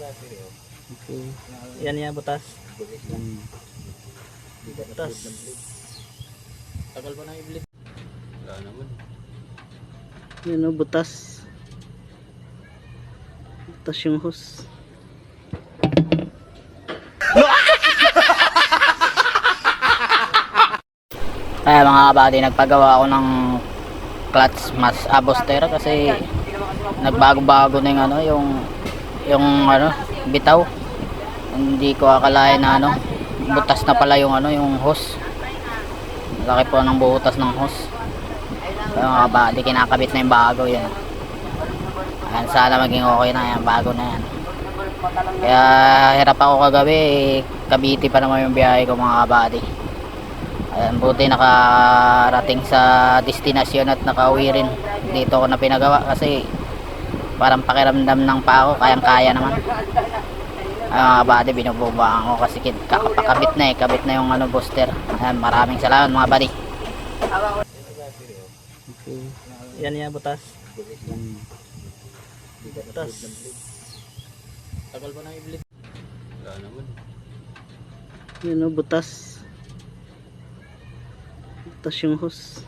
Okay. Yan niya, butas. Butas. Tagal ba na i-bleed? Wala naman. Yan o, butas. Butas yung hose. Kaya mga kabady, nagpagawa ako ng clutch mas booster kasi nagbago-bago na yung ano, yung ano, bitaw. Hindi ko akalain na ano, butas na pala yung ano, yung hose. Laki po ng butas ng hose. Kaya mga kabady, kinakabit na yung bago yan. Ayan, sana maging okay na yan, bago na yan. Kaya hirap ako kagabi, Cavite pa naman yung biyahe ko mga kabady. Ayan, buti nakarating sa destinasyon at nakauwi rin. Dito ako na pinagawa kasi parang pakiramdam ng pa ako, kayang kaya naman. Mga buddy, binububaan ko kasi kakapakabit na kabit na yung ano, booster. Ayan, maraming salamat mga buddy. Okay. Yan niya, butas. Butas. Tagal ba na i-bleed? Wala naman. Yan o, butas. Butas yung hose.